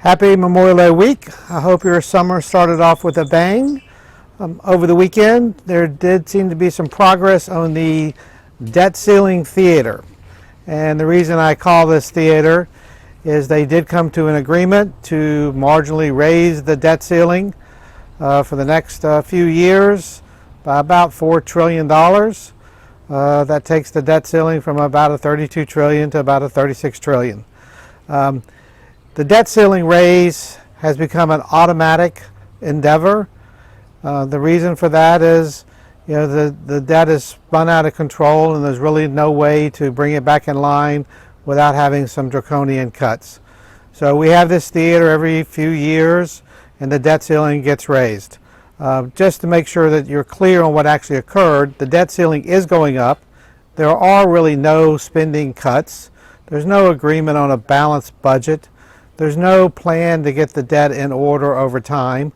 Happy Memorial Day week. I hope your summer started off with a bang. Over the weekend, there did seem to be some progress on the debt ceiling theater. And the reason I call this theater is they did come to an agreement to marginally raise the debt ceiling for the next few years by about $4 trillion. That takes the debt ceiling from about a $32 trillion to about a $36 trillion. The debt ceiling raise has become an automatic endeavor. The reason for that is, the debt is spun out of control and there's really no way to bring it back in line without having some draconian cuts. So we have this theater every few years and the debt ceiling gets raised. Just to make sure that you're clear on what actually occurred, the debt ceiling is going up. There are really no spending cuts. There's no agreement on a balanced budget. There's no plan to get the debt in order over time.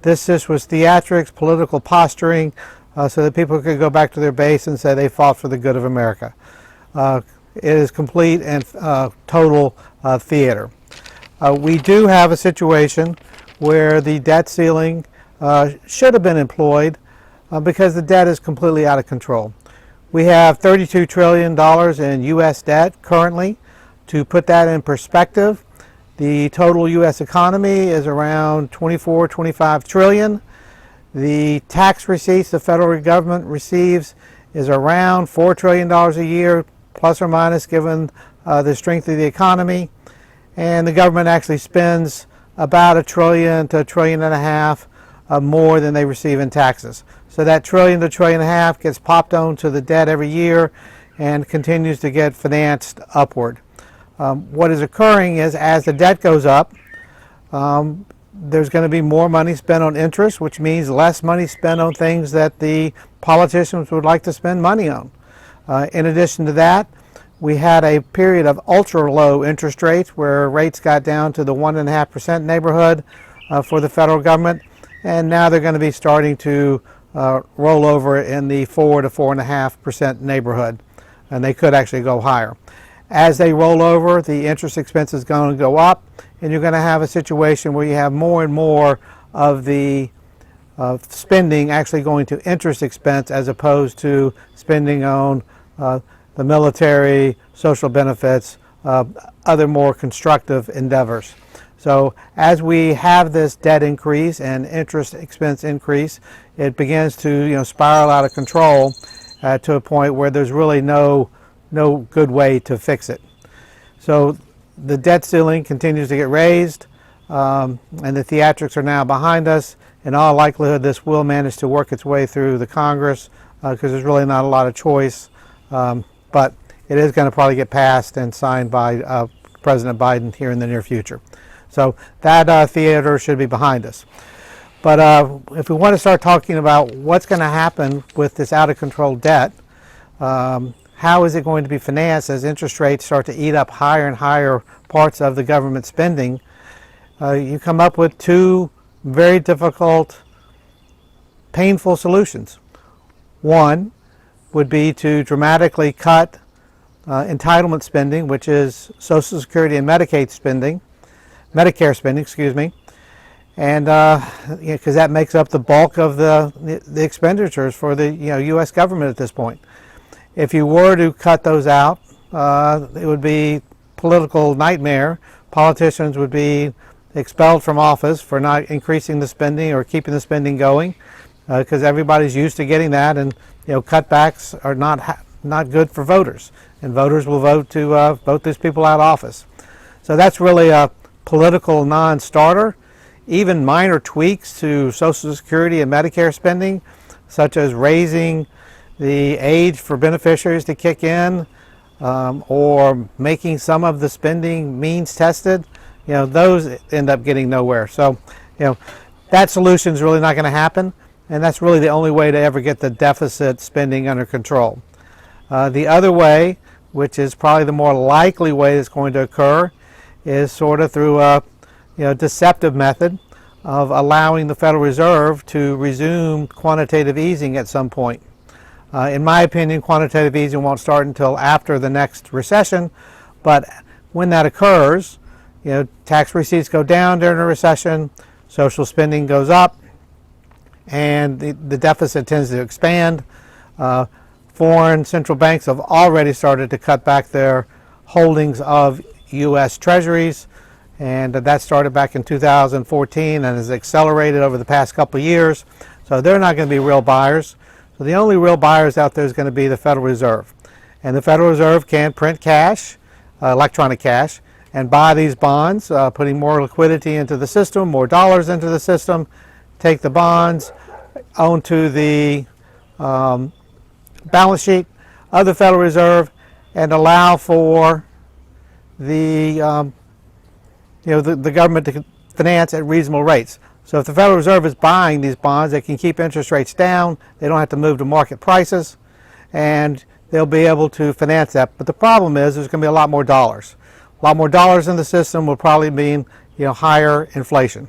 This just was theatrics, political posturing, so that people could go back to their base and say they fought for the good of America. It is complete and total theater. We do have a situation where the debt ceiling should have been employed because the debt is completely out of control. We have $32 trillion in U.S. debt currently. To put that in perspective, the total U.S. economy is around 25 trillion. The tax receipts the federal government receives is around $4 trillion a year, plus or minus, given the strength of the economy. And the government actually spends about $1 trillion to $1.5 trillion more than they receive in taxes. So that $1 trillion to $1.5 trillion gets popped onto the debt every year and continues to get financed upward. What is occurring is, as the debt goes up, there's going to be more money spent on interest, which means less money spent on things that the politicians would like to spend money on. In addition to that, we had a period of ultra low interest rates where rates got down to the 1.5% neighborhood for the federal government, and now they're going to be starting to roll over in the 4 to 4.5% neighborhood, and they could actually go higher. As they roll over, the interest expense is going to go up, and you're going to have a situation where you have more and more of the spending actually going to interest expense as opposed to spending on the military, social benefits, other more constructive endeavors. So as we have this debt increase and interest expense increase, it begins to spiral out of control to a point where there's really no good way to fix it. So the debt ceiling continues to get raised, and the theatrics are now behind us. In all likelihood, this will manage to work its way through the Congress because there's really not a lot of choice, but it is going to probably get passed and signed by President Biden here in the near future. So that theater should be behind us. But if we want to start talking about what's going to happen with this out of control debt, how is it going to be financed as interest rates start to eat up higher and higher parts of the government spending? You come up with two very difficult, painful solutions. One would be to dramatically cut entitlement spending, which is Social Security and Medicare spending, and because that makes up the bulk of the expenditures for the U.S. government at this point. If you were to cut those out, it would be political nightmare. Politicians would be expelled from office for not increasing the spending or keeping the spending going, because everybody's used to getting that, and cutbacks are not good for voters, and voters will vote to vote these people out of office. So that's really a political non-starter. Even minor tweaks to Social Security and Medicare spending, such as raising the age for beneficiaries to kick in, or making some of the spending means tested, those end up getting nowhere. So, that solution is really not going to happen, and that's really the only way to ever get the deficit spending under control. The other way, which is probably the more likely way that's going to occur, is sort of through a deceptive method of allowing the Federal Reserve to resume quantitative easing at some point. In my opinion, quantitative easing won't start until after the next recession, but when that occurs, tax receipts go down during a recession, social spending goes up, and the deficit tends to expand. Foreign central banks have already started to cut back their holdings of U.S. Treasuries, and that started back in 2014 and has accelerated over the past couple of years. So they're not going to be real buyers. So the only real buyers out there is going to be the Federal Reserve. And the Federal Reserve can print cash, electronic cash, and buy these bonds, putting more liquidity into the system, more dollars into the system, take the bonds onto the balance sheet of the Federal Reserve and allow for the the government to finance at reasonable rates. So if the Federal Reserve is buying these bonds, they can keep interest rates down. They don't have to move to market prices, and they'll be able to finance that. But the problem is there's going to be a lot more dollars. A lot more dollars in the system will probably mean higher inflation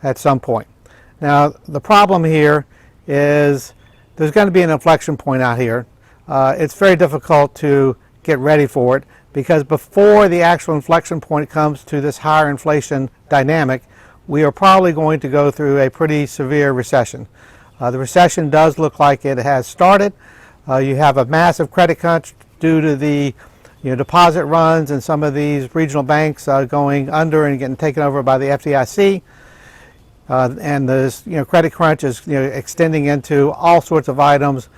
at some point. Now the problem here is there's going to be an inflection point out here. It's very difficult to get ready for it because before the actual inflection point comes to this higher inflation dynamic, we are probably going to go through a pretty severe recession. The recession does look like it has started. You have a massive credit crunch due to the deposit runs and some of these regional banks going under and getting taken over by the FDIC. And this credit crunch is extending into all sorts of items,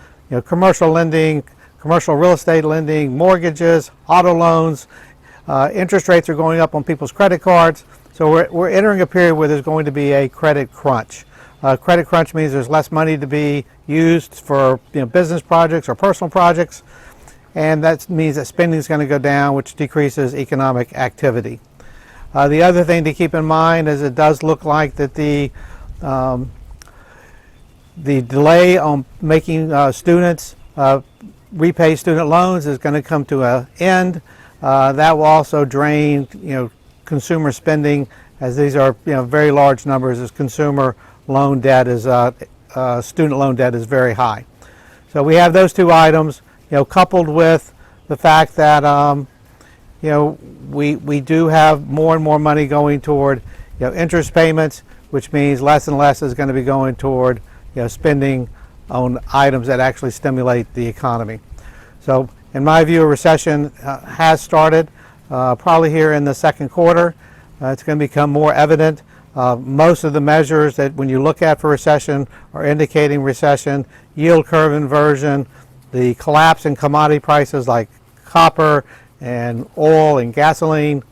commercial lending, commercial real estate lending, mortgages, auto loans. Interest rates are going up on people's credit cards. So we're entering a period where there's going to be a credit crunch. Credit crunch means there's less money to be used for business projects or personal projects, and that means that spending is going to go down, which decreases economic activity. The other thing to keep in mind is it does look like that the delay on making students repay student loans is going to come to an end. That will also drain consumer spending, as these are very large numbers, as consumer loan debt is student loan debt is very high. So we have those two items, coupled with the fact that we do have more and more money going toward interest payments, which means less and less is going to be going toward spending on items that actually stimulate the economy. So in my view, a recession has started probably here in the second quarter. It's going to become more evident. Most of the measures that when you look at for recession are indicating recession: yield curve inversion, the collapse in commodity prices like copper and oil and gasoline.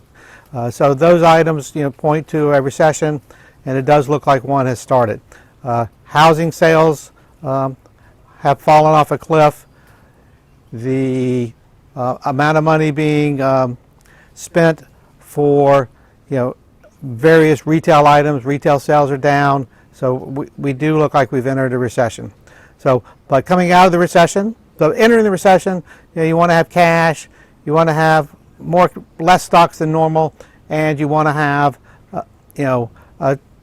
So those items point to a recession, and it does look like one has started. Housing sales have fallen off a cliff. The amount of money being spent for various retail items, retail sales are down. So we do look like we've entered a recession. So, but coming out of the recession, so entering the recession, you want to have cash, you want to have less stocks than normal, and you want to have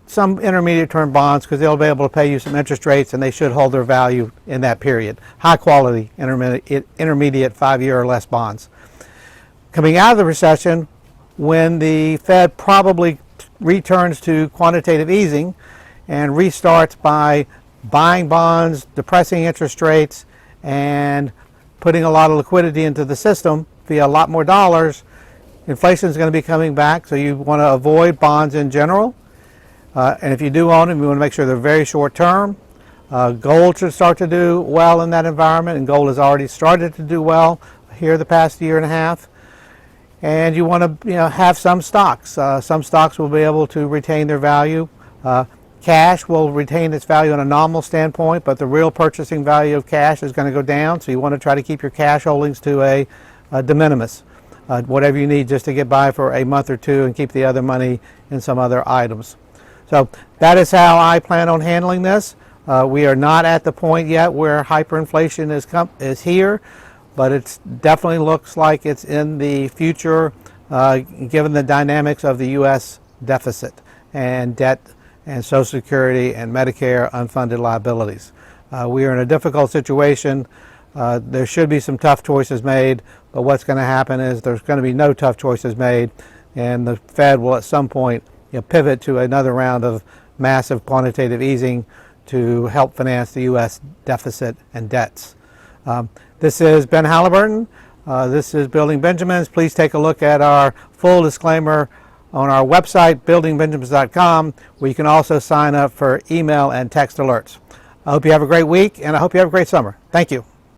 some intermediate term bonds, because they'll be able to pay you some interest rates and they should hold their value in that period. High quality intermediate 5-year or less bonds. Coming out of the recession, when the Fed probably returns to quantitative easing and restarts by buying bonds, depressing interest rates, and putting a lot of liquidity into the system via a lot more dollars, inflation is going to be coming back. So you want to avoid bonds in general. And if you do own them, you want to make sure they're very short term. Gold should start to do well in that environment, and gold has already started to do well here the past year and a half. And you want to have some stocks. Some stocks will be able to retain their value. Cash will retain its value on a nominal standpoint, but the real purchasing value of cash is going to go down. So you want to try to keep your cash holdings to a de minimis, whatever you need just to get by for a month or two, and keep the other money in some other items. So that is how I plan on handling this. We are not at the point yet where hyperinflation is here, but it definitely looks like it's in the future, given the dynamics of the U.S. deficit and debt and Social Security and Medicare unfunded liabilities. We are in a difficult situation. There should be some tough choices made, but what's going to happen is there's going to be no tough choices made. and the Fed will at some point pivot to another round of massive quantitative easing to help finance the U.S. deficit and debts. This is Ben Halliburton. This is Building Benjamins. Please take a look at our full disclaimer on our website, buildingbenjamins.com, where you can also sign up for email and text alerts. I hope you have a great week, and I hope you have a great summer. Thank you.